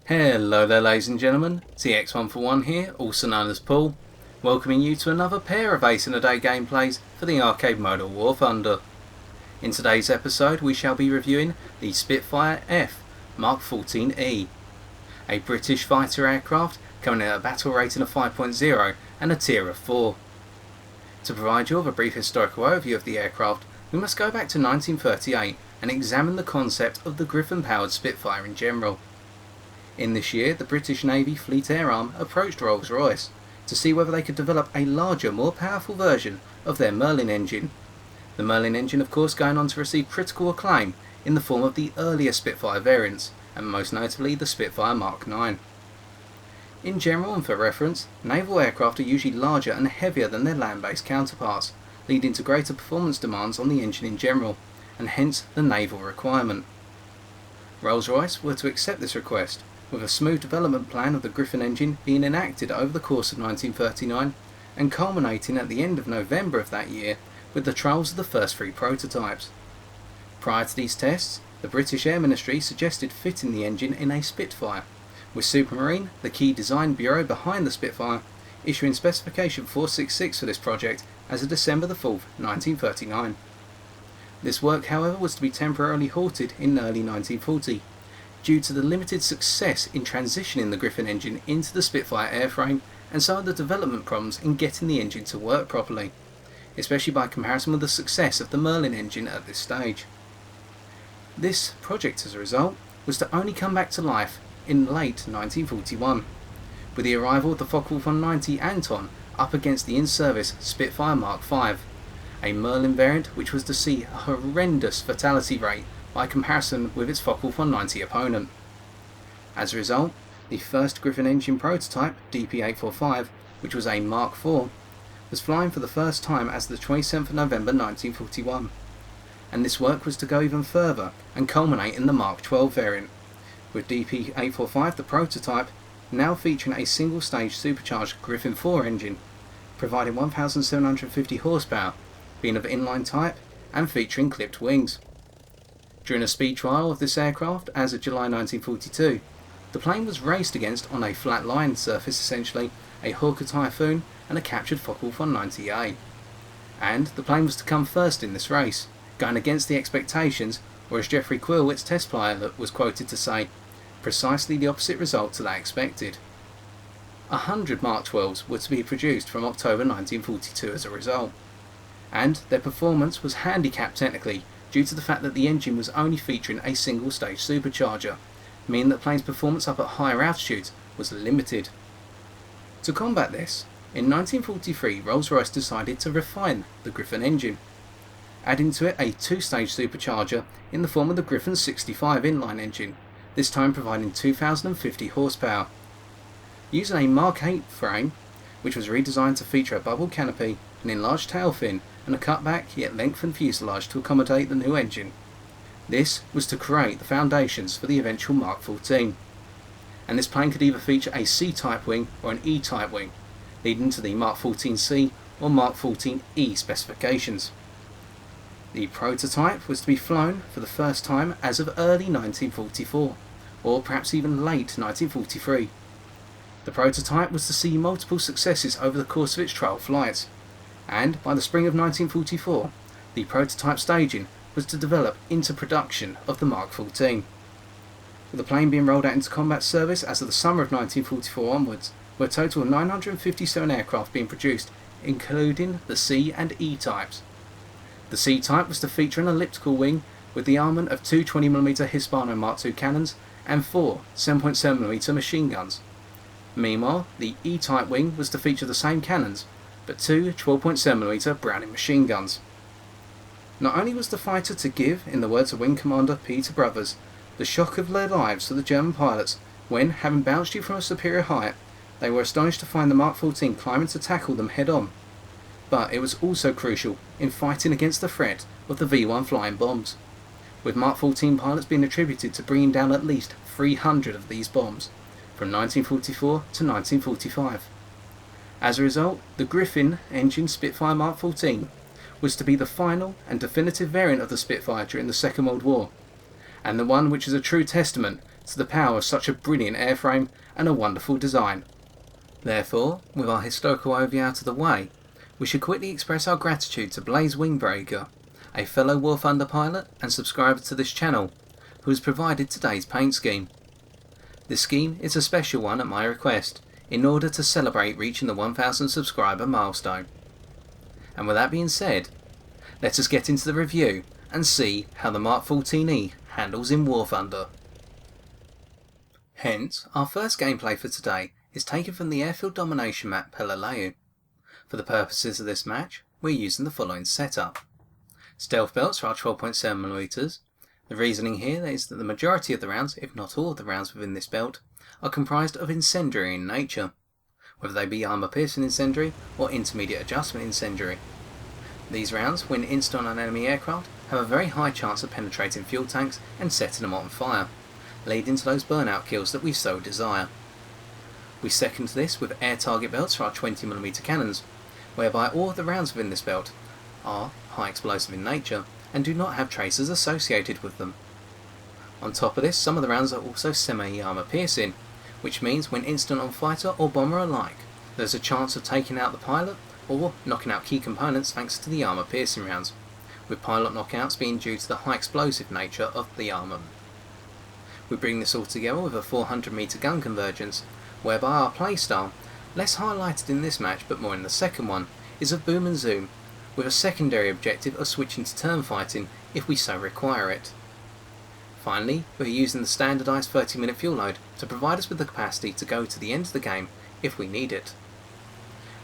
Hello there ladies and gentlemen, TX141 here, also known as Paul, welcoming you to another pair of Ace in a Day gameplays for the arcade mode of War Thunder. In today's episode we shall be reviewing the Spitfire F Mark 14E, a British fighter aircraft coming in at a battle rating of 5.0 and a tier of 4. To provide you with a brief historical overview of the aircraft, we must go back to 1938 and examine the concept of the Griffon powered Spitfire in general. In this year, the British Navy Fleet Air Arm approached Rolls-Royce to see whether they could develop a larger, more powerful version of their Merlin engine. The Merlin engine of course going on to receive critical acclaim in the form of the earlier Spitfire variants, and most notably the Spitfire Mark 9. In general and for reference, naval aircraft are usually larger and heavier than their land-based counterparts, leading to greater performance demands on the engine in general, and hence the naval requirement. Rolls-Royce were to accept this request, with a smooth development plan of the Griffon engine being enacted over the course of 1939 and culminating at the end of November of that year with the trials of the first 3 prototypes. Prior to these tests, the British Air Ministry suggested fitting the engine in a Spitfire, with Supermarine, the key design bureau behind the Spitfire, issuing specification 466 for this project as of December 4th, 1939. This work however was to be temporarily halted in early 1940, due to the limited success in transitioning the Griffon engine into the Spitfire airframe and some of the development problems in getting the engine to work properly, especially by comparison with the success of the Merlin engine at this stage. This project as a result was to only come back to life in late 1941, with the arrival of the Focke-Wulf 190 Anton up against the in-service Spitfire Mark 5, a Merlin variant which was to see a horrendous fatality rate by comparison with its Focke-Wulf 190 opponent. As a result, the first Griffon engine prototype, DP845, which was a Mark 4, was flying for the first time as of the 27th of November 1941, and this work was to go even further and culminate in the Mark 12 variant, with DP845, the prototype, now featuring a single-stage supercharged Griffon 4 engine, providing 1,750 horsepower, being of inline type and featuring clipped wings. During a speed trial of this aircraft as of July 1942, the plane was raced against on a flat line surface, essentially a Hawker Typhoon and a captured Focke-Wulf 190A, and the plane was to come first in this race, going against the expectations, or as Geoffrey Quill, its test pilot, was quoted to say, precisely the opposite result to that expected. 100 Mark 12s were to be produced from October 1942 as a result, and their performance was handicapped technically due to the fact that the engine was only featuring a single stage supercharger, meaning that the plane's performance up at higher altitudes was limited. To combat this, in 1943 Rolls-Royce decided to refine the Griffon engine, adding to it a 2-stage supercharger in the form of the Griffon 65 inline engine, this time providing 2,050 horsepower. Using a Mark 8 frame, which was redesigned to feature a bubble canopy, an enlarged tail fin and a cutback yet lengthened fuselage to accommodate the new engine. This was to create the foundations for the eventual Mark 14, and this plane could either feature a C-type wing or an E-type wing, leading to the Mark 14C or Mark 14E specifications. The prototype was to be flown for the first time as of early 1944, or perhaps even late 1943. The prototype was to see multiple successes over the course of its trial flights, and by the spring of 1944, the prototype staging was to develop into production of the Mark 14. With the plane being rolled out into combat service as of the summer of 1944 onwards, with a total of 957 aircraft being produced, including the C and E types. The C type was to feature an elliptical wing with the armament of 2 20mm Hispano Mark II cannons and 4 7.7mm machine guns. Meanwhile, the E-type wing was to feature the same cannons, but 2 12.7mm Browning machine guns. Not only was the fighter to give, in the words of Wing Commander Peter Brothers, the shock of their lives to the German pilots when, having bounced you from a superior height, they were astonished to find the Mark 14 climbing to tackle them head-on. But it was also crucial in fighting against the threat of the V-1 flying bombs, with Mark 14 pilots being attributed to bringing down at least 300 of these bombs, from 1944 to 1945. As a result, the Griffon engine Spitfire Mark 14 was to be the final and definitive variant of the Spitfire during the Second World War, and the one which is a true testament to the power of such a brilliant airframe and a wonderful design. Therefore, with our historical overview out of the way, we should quickly express our gratitude to Blaze Wingbreaker, a fellow War Thunder pilot and subscriber to this channel, who has provided today's paint scheme. This scheme is a special one at my request, in order to celebrate reaching the 1000 subscriber milestone. And with that being said, let us get into the review and see how the Mark 14E handles in War Thunder. Hence, our first gameplay for today is taken from the airfield domination map Peleliu. For the purposes of this match, we're using the following setup. Stealth belts for our 12.7mm. The reasoning here is that the majority of the rounds, if not all of the rounds within this belt, are comprised of incendiary in nature, whether they be armour piercing incendiary or intermediate adjustment incendiary. These rounds, when installed on enemy aircraft, have a very high chance of penetrating fuel tanks and setting them on fire, leading to those burnout kills that we so desire. We second this with air target belts for our 20mm cannons, whereby all of the rounds within this belt are high explosive in nature and do not have tracers associated with them. On top of this, some of the rounds are also semi-armour piercing, which means when installed on fighter or bomber alike, there's a chance of taking out the pilot or knocking out key components thanks to the armour piercing rounds, with pilot knockouts being due to the high explosive nature of the armour. We bring this all together with a 400m gun convergence, whereby our playstyle, less highlighted in this match but more in the second one, is of boom and zoom, with a secondary objective of switching to turn fighting if we so require it. Finally, we're using the standardised 30-minute fuel load to provide us with the capacity to go to the end of the game if we need it.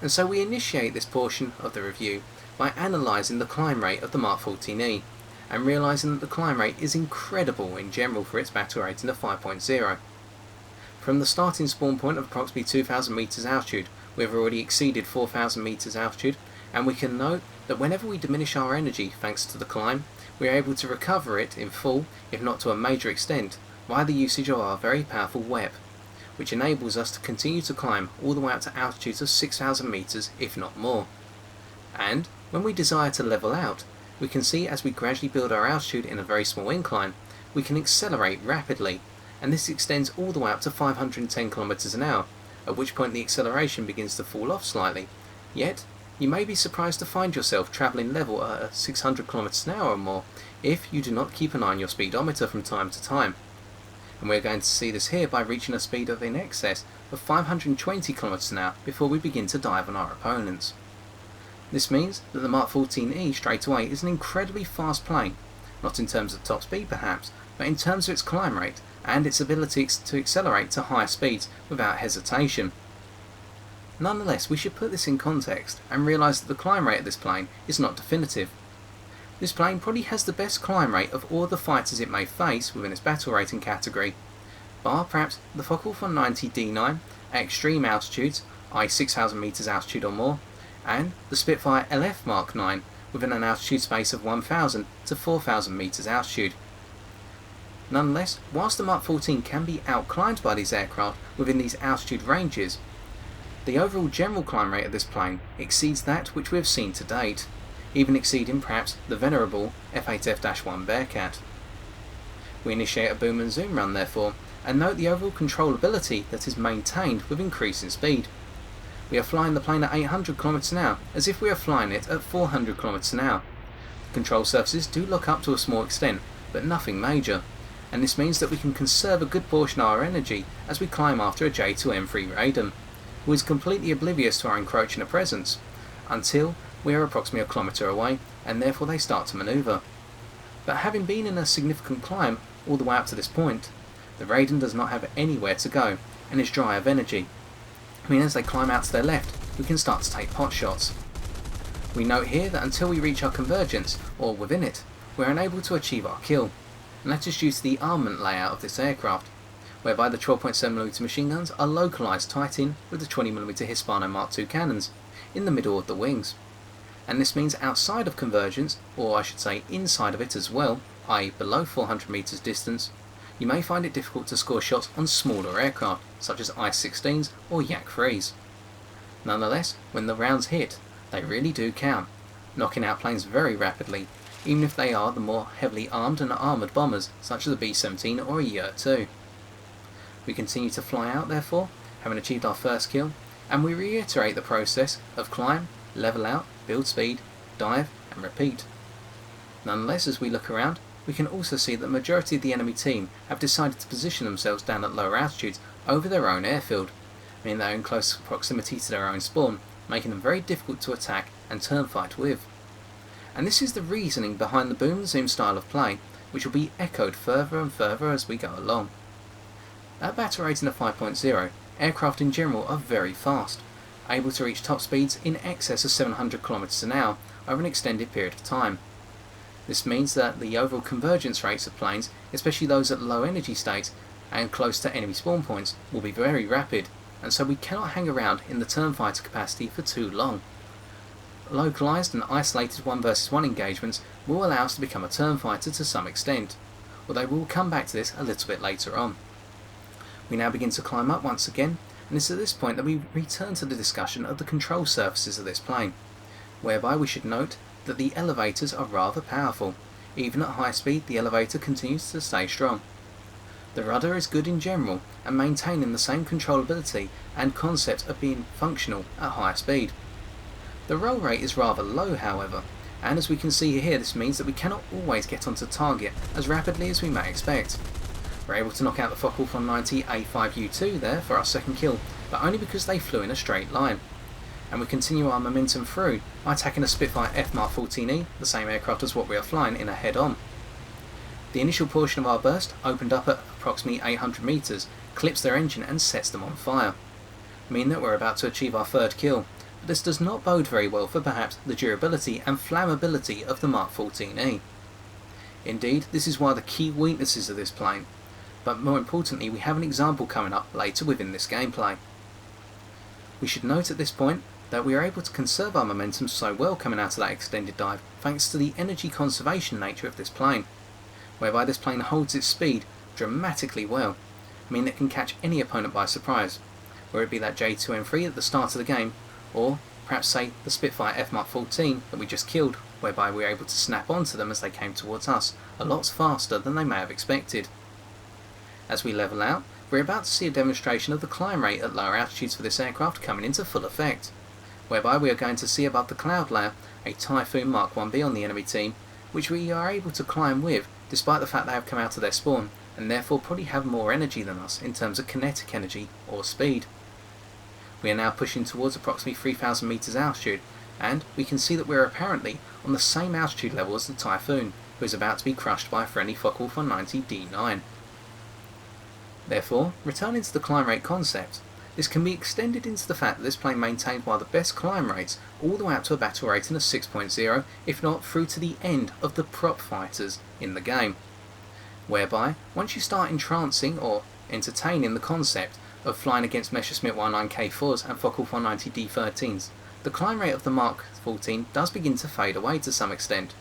And so we initiate this portion of the review by analysing the climb rate of the Mark 14E, and realising that the climb rate is incredible in general for its battle rating of 5.0. From the starting spawn point of approximately 2,000 metres altitude, we have already exceeded 4,000 metres altitude, and we can note that whenever we diminish our energy thanks to the climb, we are able to recover it in full, if not to a major extent, via the usage of our very powerful web, which enables us to continue to climb all the way up to altitudes of 6,000 metres if not more. And when we desire to level out, we can see as we gradually build our altitude in a very small incline, we can accelerate rapidly, and this extends all the way up to 510 km an hour, at which point the acceleration begins to fall off slightly. Yet, you may be surprised to find yourself travelling level at 600 km an hour or more if you do not keep an eye on your speedometer from time to time. And we're going to see this here by reaching a speed of in excess of 520 km an hour before we begin to dive on our opponents. This means that the Mark 14E straight away is an incredibly fast plane, not in terms of top speed perhaps, but in terms of its climb rate and its ability to accelerate to higher speeds without hesitation. Nonetheless, we should put this in context and realise that the climb rate of this plane is not definitive. This plane probably has the best climb rate of all the fighters it may face within its battle rating category, bar perhaps the Focke 190 D9 at extreme altitudes, i.e. 6,000 metres altitude or more, and the Spitfire LF Mark 9 within an altitude space of 1,000 to 4,000 metres altitude. Nonetheless, whilst the Mark 14 can be outclimbed by these aircraft within these altitude ranges, the overall general climb rate of this plane exceeds that which we have seen to date, even exceeding perhaps the venerable F8F-1 Bearcat. We initiate a boom and zoom run therefore, and note the overall controllability that is maintained with increasing speed. We are flying the plane at 800 km an hour as if we are flying it at 400 km an hour. The control surfaces do lock up to a small extent, but nothing major, and this means that we can conserve a good portion of our energy as we climb after a J2M3 Raiden, who is completely oblivious to our encroaching presence, until we are approximately a kilometre away, and therefore they start to manoeuvre. But having been in a significant climb all the way up to this point, the Raiden does not have anywhere to go, and is dry of energy. I mean, as they climb out to their left, we can start to take pot shots. We note here that until we reach our convergence, or within it, we are unable to achieve our kill, and that is due to the armament layout of this aircraft, whereby the 12.7mm machine guns are localised tight in with the 20mm Hispano Mark II cannons, in the middle of the wings. And this means outside of convergence, or I should say inside of it as well, i.e. below 400 metres distance, you may find it difficult to score shots on smaller aircraft, such as I-16s or Yak-3s. Nonetheless, when the rounds hit, they really do count, knocking out planes very rapidly, even if they are the more heavily armed and armoured bombers such as the B-17 or a Yer-2. We continue to fly out therefore, having achieved our first kill, and we reiterate the process of climb, level out, build speed, dive and repeat. Nonetheless, as we look around, we can also see that the majority of the enemy team have decided to position themselves down at lower altitudes over their own airfield, meaning they are in close proximity to their own spawn, making them very difficult to attack and turn fight with. And this is the reasoning behind the boom and zoom style of play, which will be echoed further and further as we go along. At battle rating of 5.0, aircraft in general are very fast, able to reach top speeds in excess of 700 km an hour over an extended period of time. This means that the overall convergence rates of planes, especially those at low energy states and close to enemy spawn points, will be very rapid, and so we cannot hang around in the turn fighter capacity for too long. Localised and isolated 1 versus 1 engagements will allow us to become a turn fighter to some extent, although we will come back to this a little bit later on. We now begin to climb up once again, and it's at this point that we return to the discussion of the control surfaces of this plane, whereby we should note that the elevators are rather powerful. Even at high speed, the elevator continues to stay strong. The rudder is good in general and maintaining the same controllability and concept of being functional at high speed. The roll rate is rather low, however, and as we can see here, this means that we cannot always get onto target as rapidly as we may expect. We're able to knock out the Focke-Wulf 190 A5U2 there for our second kill, but only because they flew in a straight line. And we continue our momentum through by attacking a Spitfire F Mark 14E, the same aircraft as what we are flying, in a head-on. The initial portion of our burst opened up at approximately 800 metres, clips their engine and sets them on fire, meaning that we're about to achieve our third kill, but this does not bode very well for perhaps the durability and flammability of the Mark 14E. Indeed, this is one of the key weaknesses of this plane, but more importantly we have an example coming up later within this gameplay. We should note at this point that we are able to conserve our momentum so well coming out of that extended dive thanks to the energy conservation nature of this plane, whereby this plane holds its speed dramatically well, meaning it can catch any opponent by surprise, whether it be that J2M3 at the start of the game, or perhaps say the Spitfire F Mark 14 that we just killed, whereby we were able to snap onto them as they came towards us a lot faster than they may have expected. As we level out, we're about to see a demonstration of the climb rate at lower altitudes for this aircraft coming into full effect, whereby we are going to see above the cloud layer a Typhoon Mark 1B on the enemy team, which we are able to climb with despite the fact they have come out of their spawn and therefore probably have more energy than us in terms of kinetic energy or speed. We are now pushing towards approximately 3000 metres altitude, and we can see that we are apparently on the same altitude level as the Typhoon, who is about to be crushed by a friendly Focke-Wulf 190 D9. Therefore, returning to the climb rate concept, this can be extended into the fact that this plane maintained one of the best climb rates all the way up to a battle rating of 6.0, if not through to the end of the prop fighters in the game, whereby once you start entrancing or entertaining the concept of flying against Messerschmitt 19K4s and Focke-Wulf 190 D13s, the climb rate of the Mark 14 does begin to fade away to some extent.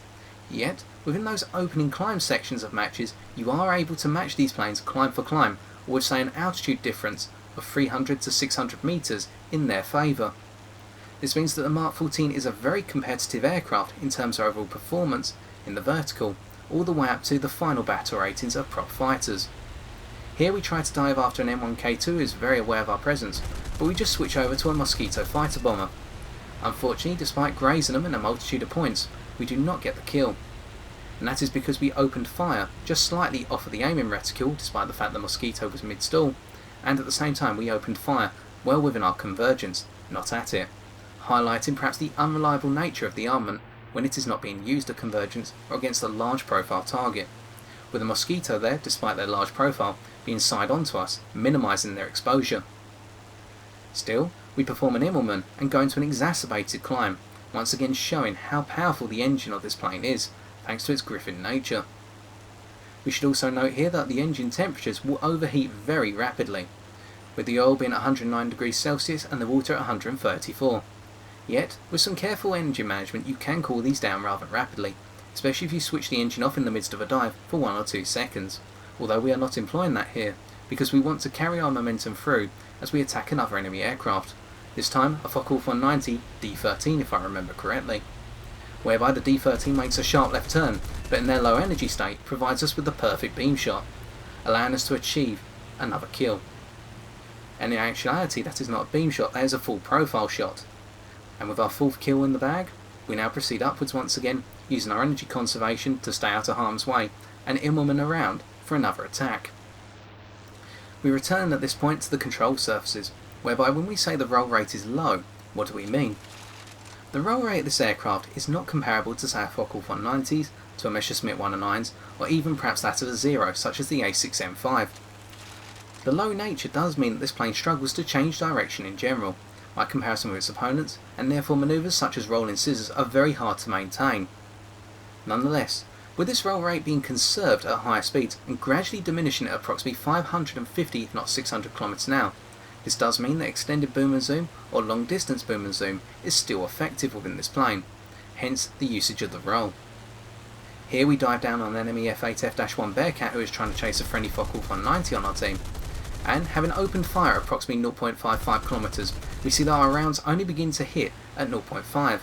Yet, within those opening climb sections of matches, you are able to match these planes climb for climb, or with say an altitude difference of 300 to 600 metres in their favour. This means that the Mark 14 is a very competitive aircraft in terms of overall performance in the vertical, all the way up to the final battle ratings of prop fighters. Here we try to dive after an M1K2 who is very aware of our presence, but we just switch over to a Mosquito fighter bomber. Unfortunately, despite grazing them in a multitude of points, we do not get the kill. And that is because we opened fire just slightly off of the aiming reticule despite the fact the Mosquito was mid-stall, and at the same time we opened fire well within our convergence, not at it, highlighting perhaps the unreliable nature of the armament when it is not being used at convergence or against a large profile target, with the Mosquito there, despite their large profile, being side onto us, minimising their exposure. Still, we perform an Immelmann and go into an exacerbated climb, once again showing how powerful the engine of this plane is, thanks to its Griffon nature. We should also note here that the engine temperatures will overheat very rapidly, with the oil being at 109 degrees Celsius and the water at 134. Yet, with some careful engine management you can cool these down rather rapidly, especially if you switch the engine off in the midst of a dive for 1 or 2 seconds, although we are not employing that here, because we want to carry our momentum through as we attack another enemy aircraft, this time a Focke-Wulf 190 D13 if I remember correctly, whereby the D13 makes a sharp left turn, but in their low energy state provides us with the perfect beam shot, allowing us to achieve another kill. And in actuality that is not a beam shot, that is a full profile shot. And with our 4th kill in the bag, we now proceed upwards once again, using our energy conservation to stay out of harm's way, and in-woman around for another attack. We return at this point to the control surfaces, whereby when we say the roll rate is low, what do we mean? The roll rate of this aircraft is not comparable to say a Focke-Wulf 190s, to a Messerschmitt 109s, or even perhaps that of a Zero, such as the A6M5. The low nature does mean that this plane struggles to change direction in general, by comparison with its opponents, and therefore manoeuvres such as rolling scissors are very hard to maintain. Nonetheless, with this roll rate being conserved at higher speeds and gradually diminishing at approximately 550 if not 600 km an hour, this does mean that extended boom and zoom or long distance boom and zoom is still effective within this plane, hence the usage of the roll. Here we dive down on an enemy F8 F-1 Bearcat who is trying to chase a friendly Focke-Wulf 190 on our team, and having opened fire at approximately 0.55 km, we see that our rounds only begin to hit at 0.5,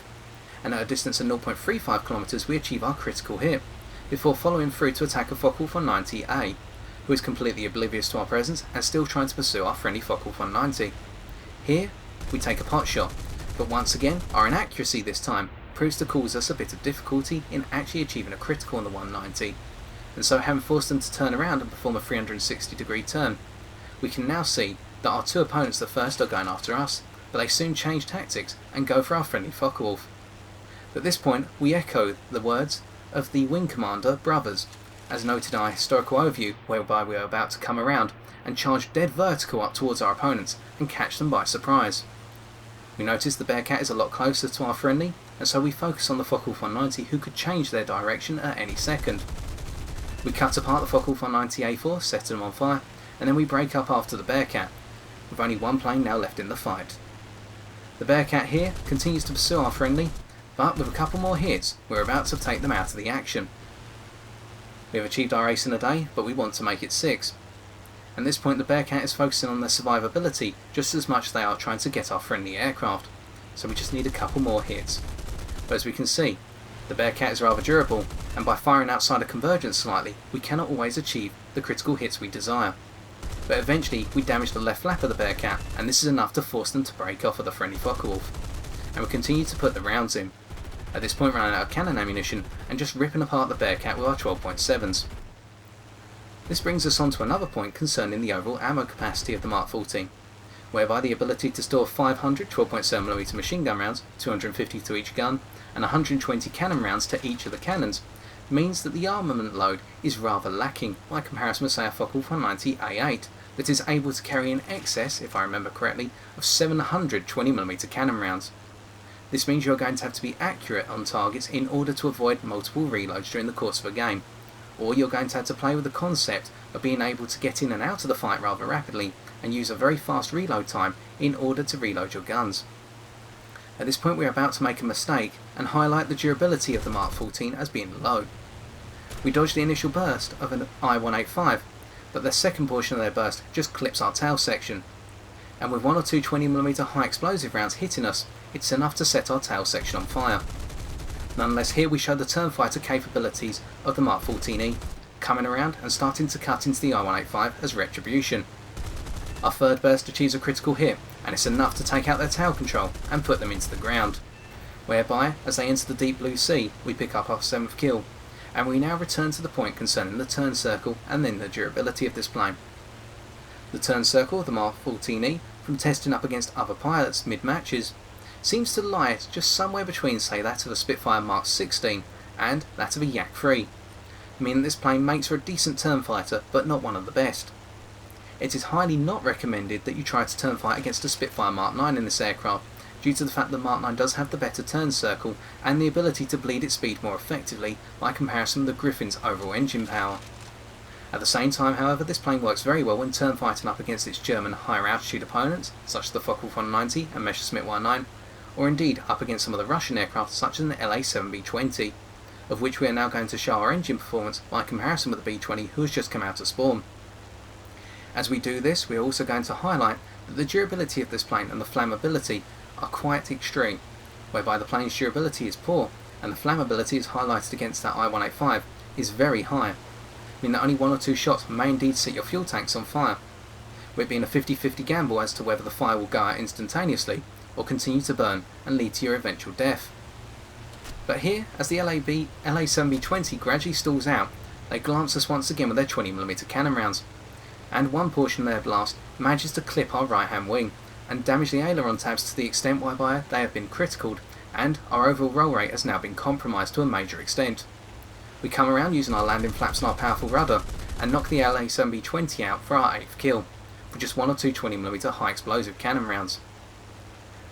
and at a distance of 0.35 km we achieve our critical hit, before following through to attack a Focke-Wulf 190A, who is completely oblivious to our presence and still trying to pursue our friendly Focke-Wulf 190. Here, we take a pot shot, but once again our inaccuracy this time proves to cause us a bit of difficulty in actually achieving a critical on the 190, and so having forced them to turn around and perform a 360-degree turn, we can now see that our 2 opponents at first are going after us, but they soon change tactics and go for our friendly Focke-Wulf. At this point we echo the words of the Wing Commander brothers, as noted in our historical overview, whereby we are about to come around and charge dead vertical up towards our opponents and catch them by surprise. We notice the Bearcat is a lot closer to our friendly, and so we focus on the Focke-Wulf 190 who could change their direction at any second. We cut apart the Focke-Wulf 190A4, set them on fire, and then we break up after the Bearcat, with only one plane now left in the fight. The Bearcat here continues to pursue our friendly, but with a couple more hits we're about to take them out of the action. We have achieved our ace in a day, but we want to make it 6. At this point the Bearcat is focusing on their survivability just as much as they are trying to get our friendly aircraft, so we just need a couple more hits. But as we can see, the Bearcat is rather durable, and by firing outside of Convergence slightly, we cannot always achieve the critical hits we desire. But eventually we damage the left flap of the Bearcat, and this is enough to force them to break off of the friendly Focke-Wulf. And we continue to put the rounds in, at this point running out of cannon ammunition and just ripping apart the Bearcat with our 12.7s. This brings us on to another point concerning the overall ammo capacity of the Mark 14, whereby the ability to store 500 12.7mm machine gun rounds, 250 to each gun, and 120 cannon rounds to each of the cannons, means that the armament load is rather lacking by comparison with say a Focke-Wulf 190A8 that is able to carry in excess, if I remember correctly, of 700 20mm cannon rounds. This means you are going to have to be accurate on targets in order to avoid multiple reloads during the course of a game, or you're going to have to play with the concept of being able to get in and out of the fight rather rapidly and use a very fast reload time in order to reload your guns. At this point we are about to make a mistake and highlight the durability of the Mark 14 as being low. We dodge the initial burst of an I-185, but the second portion of their burst just clips our tail section, and with 1 or 2 20mm high explosive rounds hitting us, it's enough to set our tail section on fire. Nonetheless, here we show the turn fighter capabilities of the Mark 14E, coming around and starting to cut into the I-185 as retribution. Our third burst achieves a critical hit, and it's enough to take out their tail control and put them into the ground, whereby, as they enter the deep blue sea, we pick up our 7th kill, and we now return to the point concerning the turn circle and then the durability of this plane. The turn circle of the Mark 14E, from testing up against other pilots mid-matches, seems to lie just somewhere between say that of a Spitfire Mark 16 and that of a Yak 3, meaning this plane makes for a decent turn fighter but not one of the best. It is highly not recommended that you try to turn fight against a Spitfire Mark 9 in this aircraft, due to the fact that Mark 9 does have the better turn circle and the ability to bleed its speed more effectively by comparison with the Griffon's overall engine power. At the same time, however, this plane works very well when turn fighting up against its German higher altitude opponents, such as the Focke-Wulf 190 and Messerschmitt 109, or indeed up against some of the Russian aircraft such as the LA-7B-20, of which we are now going to show our engine performance by comparison with the B-20 who has just come out of spawn. As we do this, we are also going to highlight that the durability of this plane and the flammability are quite extreme, whereby the plane's durability is poor and the flammability is highlighted against that I-185 is very high, meaning that only 1 or 2 shots may indeed set your fuel tanks on fire, with it being a 50-50 gamble as to whether the fire will go out instantaneously or continue to burn and lead to your eventual death. But here, as the LA-7B-20 gradually stalls out, they glance us once again with their 20mm cannon rounds, and one portion of their blast manages to clip our right hand wing and damage the aileron tabs to the extent whereby they have been criticaled, and our overall roll rate has now been compromised to a major extent. We come around using our landing flaps and our powerful rudder and knock the LA-7B-20 out for our 8th kill, with just one or two 20mm high explosive cannon rounds.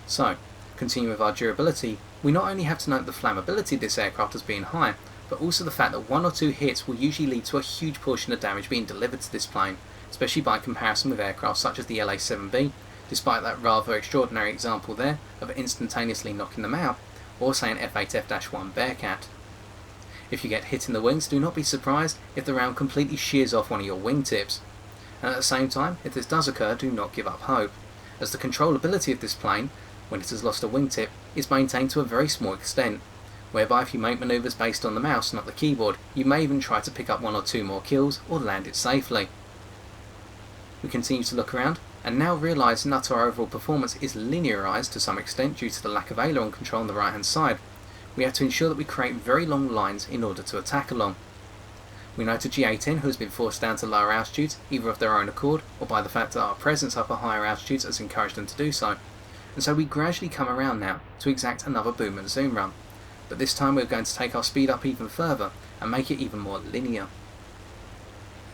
So, continuing with our durability, we not only have to note the flammability of this aircraft as being high, but also the fact that one or two hits will usually lead to a huge portion of damage being delivered to this plane, especially by comparison with aircraft such as the LA-7B, despite that rather extraordinary example there of instantaneously knocking them out, or say an F-8F-1 Bearcat. If you get hit in the wings, do not be surprised if the round completely shears off one of your wingtips. And at the same time, if this does occur, do not give up hope, as the controllability of this plane, when it has lost a wingtip, is maintained to a very small extent, whereby if you make manoeuvres based on the mouse, not the keyboard, you may even try to pick up one or two more kills or land it safely. We continue to look around, and now realising that our overall performance is linearised to some extent due to the lack of aileron control on the right hand side, we have to ensure that we create very long lines in order to attack along. We note a G-A-10 who has been forced down to lower altitudes, either of their own accord or by the fact that our presence up at higher altitudes has encouraged them to do so, and so we gradually come around now to exact another boom and zoom run, but this time we're going to take our speed up even further and make it even more linear.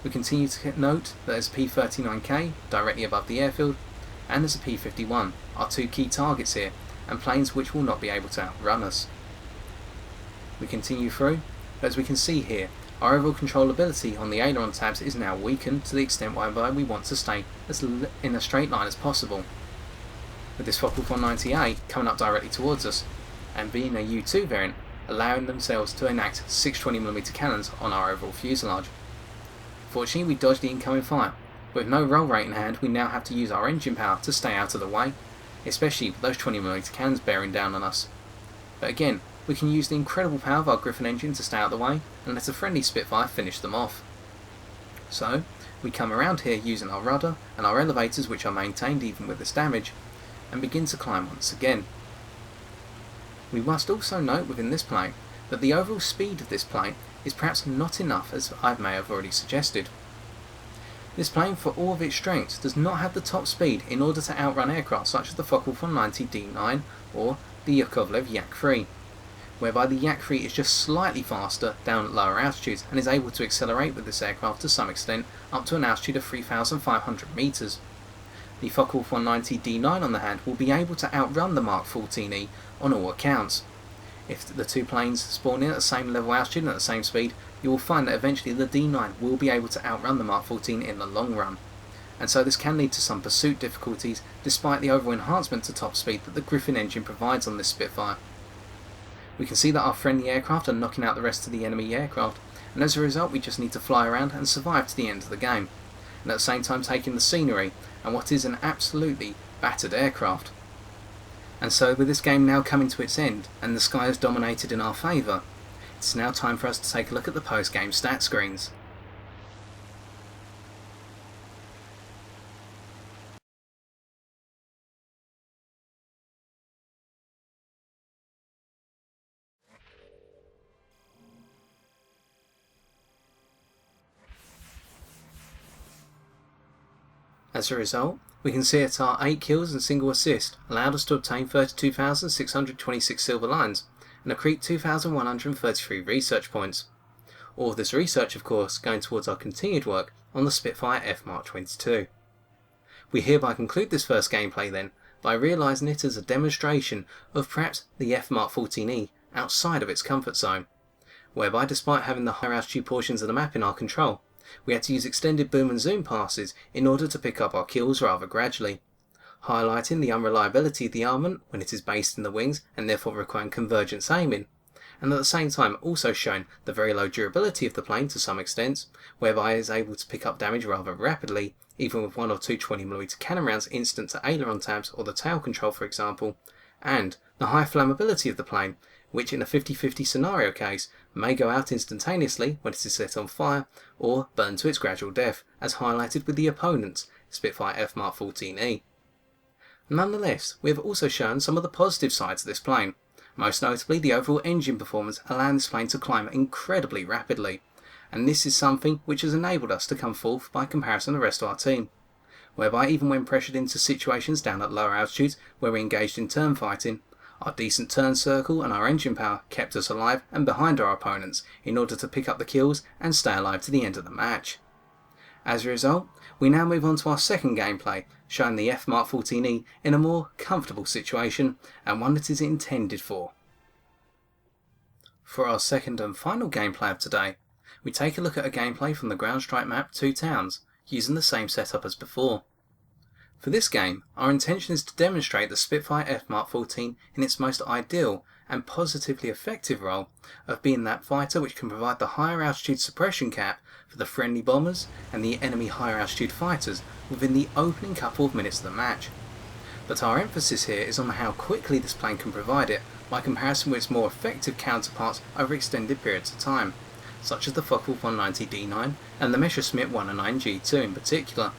We continue to note that there's a P-39K directly above the airfield, and there's a P-51, our two key targets here, and planes which will not be able to outrun us. We continue through, but as we can see here, our overall controllability on the aileron tabs is now weakened to the extent whereby we want to stay as in a straight line as possible, with this Focke 190A coming up directly towards us, and being a U2 variant, allowing themselves to enact 6 20mm cannons on our overall fuselage. Fortunately, we dodged the incoming fire, but with no roll rate in hand we now have to use our engine power to stay out of the way, especially with those 20mm cannons bearing down on us. But again, we can use the incredible power of our Griffon engine to stay out of the way and let a friendly Spitfire finish them off. So, we come around here using our rudder and our elevators, which are maintained even with this damage, and begin to climb once again. We must also note within this plane that the overall speed of this plane is perhaps not enough, as I may have already suggested. This plane, for all of its strengths, does not have the top speed in order to outrun aircraft such as the Focke 190 D9 or the Yakovlev Yak-3, whereby the Yak-3 is just slightly faster down at lower altitudes and is able to accelerate with this aircraft to some extent up to an altitude of 3,500 metres. The Focke 190 D9 on the hand will be able to outrun the Mark 14E on all accounts. If the two planes spawn in at the same level altitude and at the same speed, you will find that eventually the D9 will be able to outrun the Mark 14 in the long run, and so this can lead to some pursuit difficulties despite the overall enhancement to top speed that the Griffon engine provides on this Spitfire. We can see that our friendly aircraft are knocking out the rest of the enemy aircraft, and as a result we just need to fly around and survive to the end of the game, and at the same time taking the scenery and what is an absolutely battered aircraft. And so with this game now coming to its end and the sky is dominated in our favour, it's now time for us to take a look at the post-game stat screens. As a result, we can see that our 8 kills and single assist allowed us to obtain 32,626 silver lines and accrete 2,133 research points. All of this research, of course, going towards our continued work on the Spitfire F Mark 22. We hereby conclude this first gameplay then by realising it as a demonstration of perhaps the F Mark 14E outside of its comfort zone, whereby despite having the higher altitude portions of the map in our control, we had to use extended boom and zoom passes in order to pick up our kills rather gradually, highlighting the unreliability of the armament when it is based in the wings and therefore requiring convergence aiming, and at the same time also showing the very low durability of the plane to some extent, whereby it is able to pick up damage rather rapidly, even with 1 or 2 20mm cannon rounds instant to aileron tabs or the tail control for example, and the high flammability of the plane, which in a 50-50 scenario case may go out instantaneously when it is set on fire, or burn to its gradual death, as highlighted with the opponent's Spitfire F Mark 14E. Nonetheless, we have also shown some of the positive sides of this plane, most notably the overall engine performance allowing this plane to climb incredibly rapidly, and this is something which has enabled us to come forth by comparison to the rest of our team, whereby even when pressured into situations down at lower altitudes where we engaged in turn fighting, our decent turn circle and our engine power kept us alive and behind our opponents in order to pick up the kills and stay alive to the end of the match. As a result, we now move on to our second gameplay, showing the F Mark 14E in a more comfortable situation and one that is intended for. For our second and final gameplay of today, we take a look at a gameplay from the ground strike map Two Towns, using the same setup as before. For this game, our intention is to demonstrate the Spitfire F Mark 14 in its most ideal and positively effective role of being that fighter which can provide the higher altitude suppression cap for the friendly bombers and the enemy higher altitude fighters within the opening couple of minutes of the match. But our emphasis here is on how quickly this plane can provide it by comparison with its more effective counterparts over extended periods of time, such as the Focke-Wulf 190 D9 and the Messerschmitt 109 G2 in particular.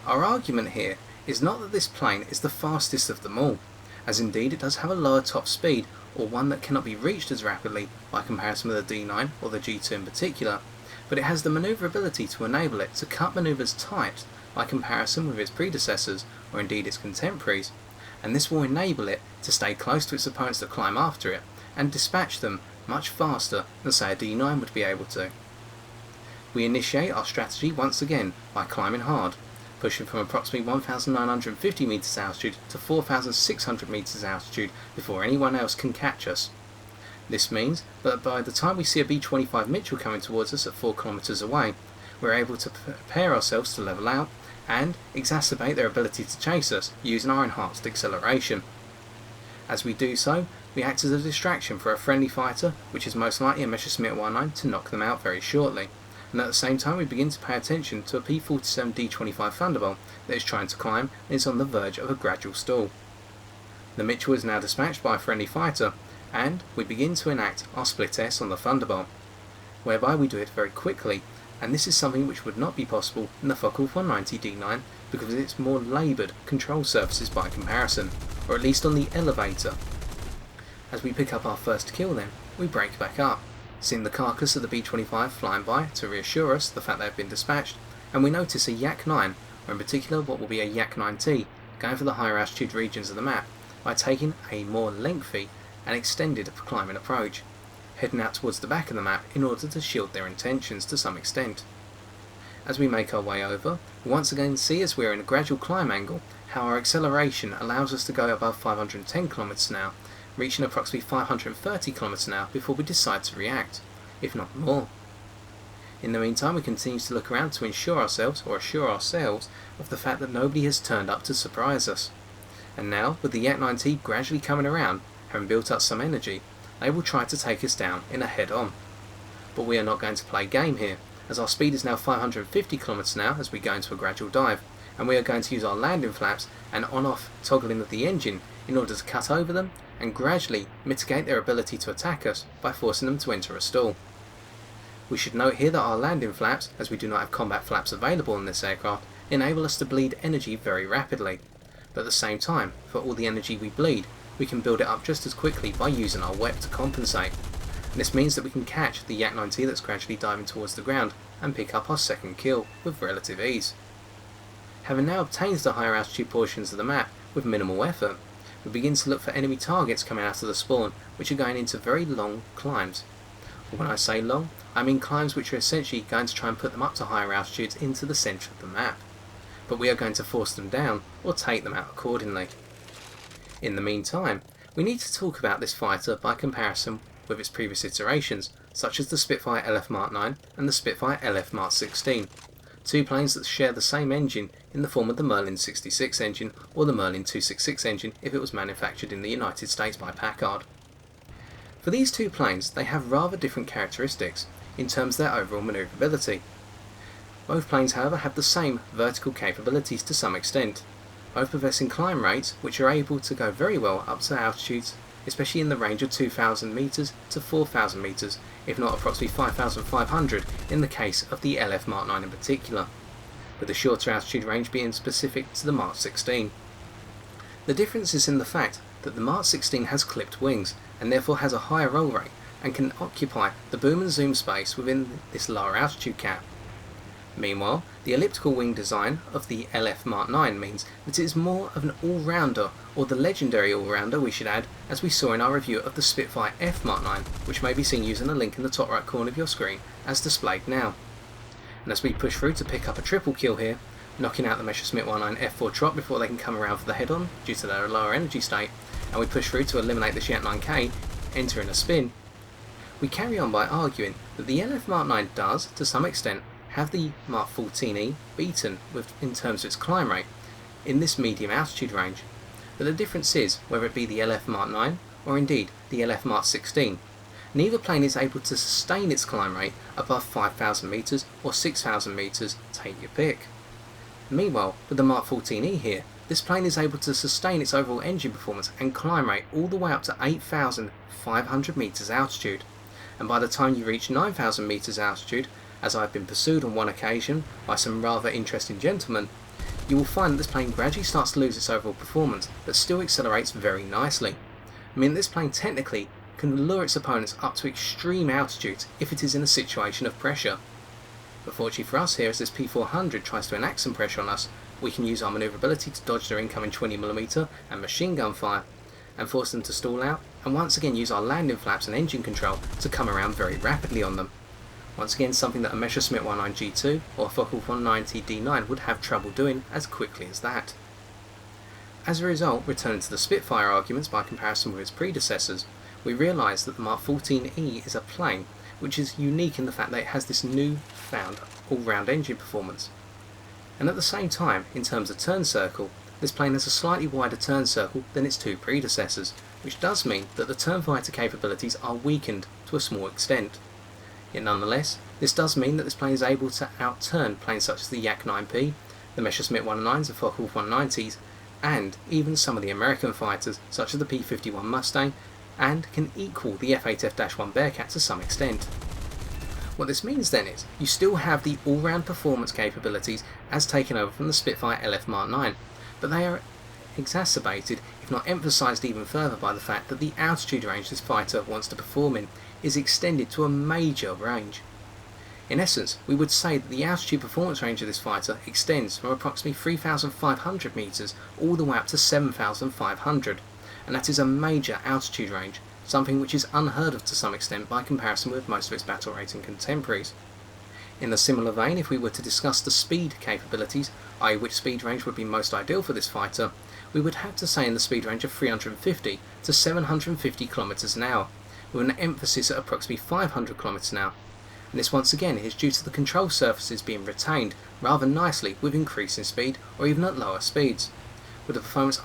Our argument here is not that this plane is the fastest of them all, as indeed it does have a lower top speed, or one that cannot be reached as rapidly by comparison with the D9 or the G2 in particular, but it has the manoeuvrability to enable it to cut manoeuvres tight by comparison with its predecessors, or indeed its contemporaries, and this will enable it to stay close to its opponents that climb after it, and dispatch them much faster than say a D9 would be able to. We initiate our strategy once again by climbing hard, pushing from approximately 1,950 metres altitude to 4,600 metres altitude before anyone else can catch us. This means that by the time we see a B-25 Mitchell coming towards us at 4 kilometres away, we're able to prepare ourselves to level out and exacerbate their ability to chase us using our enhanced acceleration. As we do so, we act as a distraction for a friendly fighter, which is most likely a Messerschmitt 109, to knock them out very shortly, and at the same time we begin to pay attention to a P-47 D-25 Thunderbolt that is trying to climb and is on the verge of a gradual stall. The Mitchell is now dispatched by a friendly fighter, and we begin to enact our split S on the Thunderbolt, whereby we do it very quickly, and this is something which would not be possible in the Focke-Wulf 190 D9 because of its more laboured control surfaces by comparison, or at least on the elevator. As we pick up our first kill then, we break back up, seeing the carcass of the B-25 flying by to reassure us the fact they have been dispatched, and we notice a Yak-9, or in particular what will be a Yak-9T, going for the higher altitude regions of the map by taking a more lengthy and extended climbing approach, heading out towards the back of the map in order to shield their intentions to some extent. As we make our way over, we once again see as we are in a gradual climb angle how our acceleration allows us to go above 510 km an hour, reaching approximately 530 km an hour before we decide to react, if not more. In the meantime, we continue to look around to assure ourselves of the fact that nobody has turned up to surprise us. And now, with the Yak-9T gradually coming around, having built up some energy, they will try to take us down in a head-on. But we are not going to play game here, as our speed is now 550 km an hour as we go into a gradual dive, and we are going to use our landing flaps and on-off toggling of the engine in order to cut over them and gradually mitigate their ability to attack us by forcing them to enter a stall. We should note here that our landing flaps, as we do not have combat flaps available in this aircraft, enable us to bleed energy very rapidly, but at the same time, for all the energy we bleed, we can build it up just as quickly by using our WEP to compensate. And this means that we can catch the Yak-9T that's gradually diving towards the ground and pick up our second kill with relative ease. Having now obtained the higher altitude portions of the map with minimal effort, we begin to look for enemy targets coming out of the spawn, which are going into very long climbs. But when I say long, I mean climbs which are essentially going to try and put them up to higher altitudes into the centre of the map. But we are going to force them down or take them out accordingly. In the meantime, we need to talk about this fighter by comparison with its previous iterations, such as the Spitfire LF Mark 9 and the Spitfire LF Mark 16, two planes that share the same engine in the form of the Merlin 66 engine or the Merlin 266 engine if it was manufactured in the United States by Packard. For these two planes, they have rather different characteristics in terms of their overall manoeuvrability. Both planes, however, have the same vertical capabilities to some extent, both possessing climb rates which are able to go very well up to altitudes, especially in the range of 2,000 metres to 4,000 metres if not approximately 5,500 in the case of the LF Mark 9 in particular, with the shorter altitude range being specific to the Mark 16. The difference is in the fact that the Mark 16 has clipped wings and therefore has a higher roll rate and can occupy the boom and zoom space within this lower altitude cap. Meanwhile, the elliptical wing design of the LF Mark 9 means that it is more of an all-rounder, or the legendary all-rounder we should add, as we saw in our review of the Spitfire F Mark 9, which may be seen using the link in the top right corner of your screen as displayed now. And as we push through to pick up a triple kill here, knocking out the Messerschmitt 19 F4 Trot before they can come around for the head-on due to their lower energy state, and we push through to eliminate the Yak 9K, entering a spin, we carry on by arguing that the LF Mark 9 does, to some extent, have the Mark 14E beaten in terms of its climb rate in this medium altitude range, but the difference is whether it be the LF Mark 9 or indeed the LF Mark 16. Neither plane is able to sustain its climb rate above 5,000 metres or 6,000 metres, take your pick. Meanwhile, with the Mark 14E here, this plane is able to sustain its overall engine performance and climb rate all the way up to 8,500 metres altitude, and by the time you reach 9,000 metres altitude, as I've been pursued on one occasion by some rather interesting gentlemen, you will find that this plane gradually starts to lose its overall performance, but still accelerates very nicely. I mean, this plane technically can lure its opponents up to extreme altitudes if it is in a situation of pressure. But fortunately for us here, as this P400 tries to enact some pressure on us, we can use our manoeuvrability to dodge their incoming 20mm and machine gun fire, and force them to stall out, and once again use our landing flaps and engine control to come around very rapidly on them. Once again, something that a Messerschmitt 19 G2 or a Focke-Wulf 190 D9 would have trouble doing as quickly as that. As a result, returning to the Spitfire arguments by comparison with its predecessors, we realise that the Mark 14E is a plane which is unique in the fact that it has this new found all-round engine performance. And at the same time, in terms of turn circle, this plane has a slightly wider turn circle than its two predecessors, which does mean that the turn fighter capabilities are weakened to a small extent. Yet nonetheless, this does mean that this plane is able to outturn planes such as the Yak 9P, the Messerschmitt 19s, the Focke-Wulf 190s, and even some of the American fighters such as the P-51 Mustang, and can equal the F-8F-1 Bearcat to some extent. What this means then is, you still have the all-round performance capabilities as taken over from the Spitfire LF Mark 9, but they are exacerbated, if not emphasised even further, by the fact that the altitude range this fighter wants to perform in is extended to a major range. In essence, we would say that the altitude performance range of this fighter extends from approximately 3,500 metres all the way up to 7,500, and that is a major altitude range, something which is unheard of to some extent by comparison with most of its battle rating contemporaries. In the similar vein, if we were to discuss the speed capabilities, i.e. which speed range would be most ideal for this fighter, we would have to say in the speed range of 350 to 750 km an hour, with an emphasis at approximately 500 km an hour. And this once again is due to the control surfaces being retained rather nicely with increasing speed or even at lower speeds, with the performance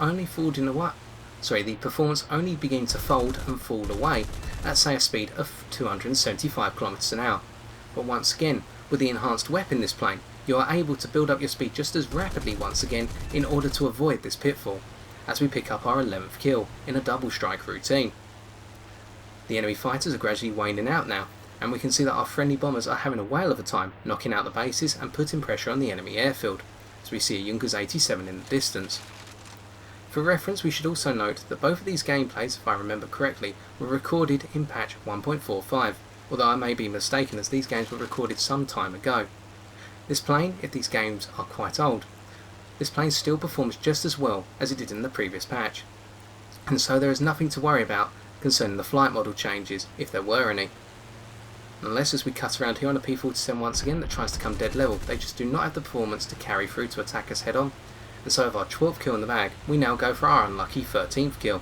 only beginning to fold and fall away at say a speed of 275 km an hour. But once again, with the enhanced weapon in this plane, you are able to build up your speed just as rapidly once again in order to avoid this pitfall, as we pick up our 11th kill in a double strike routine. The enemy fighters are gradually waning out now, and we can see that our friendly bombers are having a whale of a time knocking out the bases and putting pressure on the enemy airfield, as we see a Junkers 87 in the distance. For reference, we should also note that both of these gameplays, if I remember correctly, were recorded in patch 1.45, although I may be mistaken as these games were recorded some time ago. This plane, if these games are quite old, this plane still performs just as well as it did in the previous patch, and so there is nothing to worry about concerning the flight model changes, if there were any. Unless, as we cut around here on a P47 once again that tries to come dead level, they just do not have the performance to carry through to attack us head on, and so with our 12th kill in the bag, we now go for our unlucky 13th kill,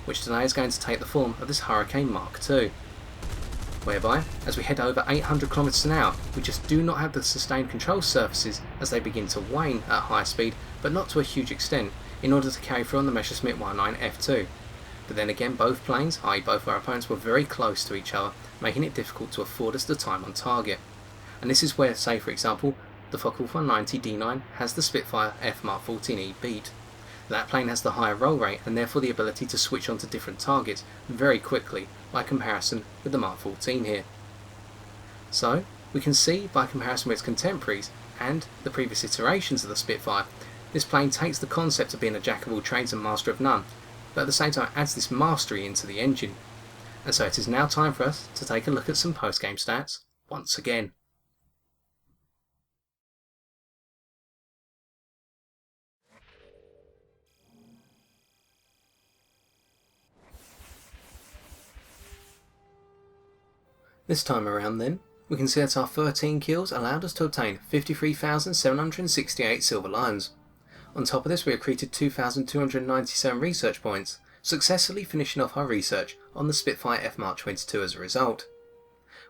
which today is going to take the form of this Hurricane Mark II, whereby, as we head over 800 km an hour, we just do not have the sustained control surfaces as they begin to wane at high speed, but not to a huge extent, in order to carry through on the Messerschmitt 19 F2. But then again, both planes, i.e. both our opponents, were very close to each other, making it difficult to afford us the time on target. And this is where, say for example, the Focke-Wulf 190 D9 has the Spitfire F Mark 14E beat. That plane has the higher roll rate and therefore the ability to switch onto different targets very quickly by comparison with the Mark 14 here. So we can see by comparison with its contemporaries and the previous iterations of the Spitfire, this plane takes the concept of being a jack of all trades and master of none, but at the same time adds this mastery into the engine. And so it is now time for us to take a look at some post-game stats once again. This time around then, we can see that our 13 kills allowed us to obtain 53,768 silver lions. On top of this, we accreted 2,297 research points, successfully finishing off our research on the Spitfire F Mark 22 as a result.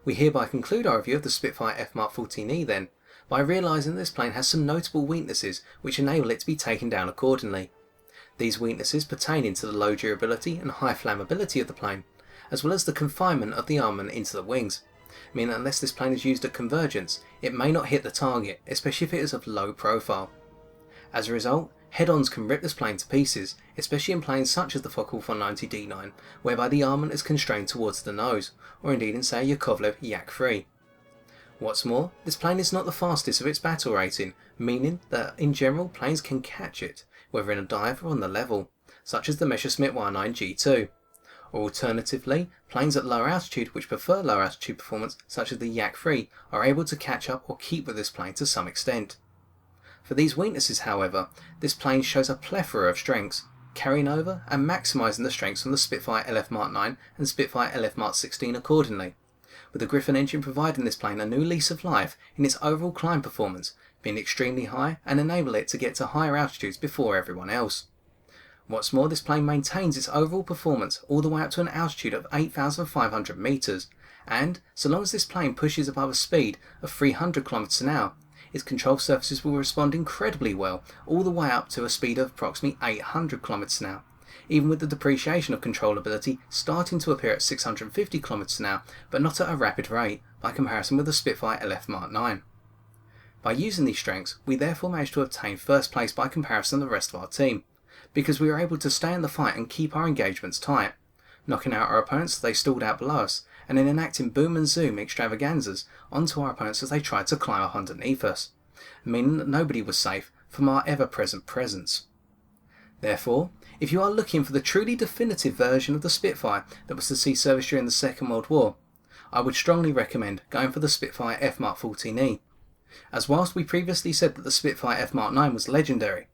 We hereby conclude our review of the Spitfire F Mark 14E then, by realising that this plane has some notable weaknesses which enable it to be taken down accordingly. These weaknesses pertaining to the low durability and high flammability of the plane, as well as the confinement of the armament into the wings, meaning that unless this plane is used at Convergence, it may not hit the target, especially if it is of low profile. As a result, head-ons can rip this plane to pieces, especially in planes such as the Focke-Wulf 190D9, whereby the armament is constrained towards the nose, or indeed in say a Yakovlev Yak-3. What's more, this plane is not the fastest of its battle rating, meaning that in general planes can catch it, whether in a dive or on the level, such as the Messerschmitt Y9G2. Or alternatively, planes at lower altitude which prefer lower altitude performance, such as the Yak-3, are able to catch up or keep with this plane to some extent. For these weaknesses, however, this plane shows a plethora of strengths, carrying over and maximising the strengths from the Spitfire LF Mark 9 and Spitfire LF Mark 16 accordingly, with the Griffon engine providing this plane a new lease of life in its overall climb performance, being extremely high and enable it to get to higher altitudes before everyone else. What's more, this plane maintains its overall performance all the way up to an altitude of 8,500 metres, and so long as this plane pushes above a speed of 300 km an hour, its control surfaces will respond incredibly well all the way up to a speed of approximately 800 km an hour, even with the depreciation of controllability starting to appear at 650 km an hour, but not at a rapid rate by comparison with the Spitfire LF Mark 9. By using these strengths, we therefore managed to obtain first place by comparison to the rest of our team, because we were able to stay in the fight and keep our engagements tight, knocking out our opponents as they stalled out below us, and then enacting boom and zoom extravaganzas onto our opponents as they tried to climb up underneath us, meaning that nobody was safe from our ever-present presence. Therefore, if you are looking for the truly definitive version of the Spitfire that was to see service during the Second World War, I would strongly recommend going for the Spitfire F Mark 14E, as whilst we previously said that the Spitfire F Mark 9 was legendary,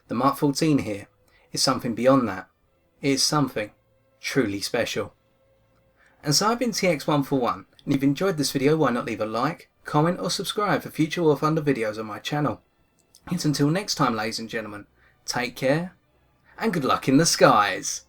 the Mark 14 here is something beyond that. It is something truly special. And so I've been TX141, and if you've enjoyed this video, why not leave a like, comment or subscribe for future War Thunder videos on my channel. And until next time, ladies and gentlemen, take care and good luck in the skies.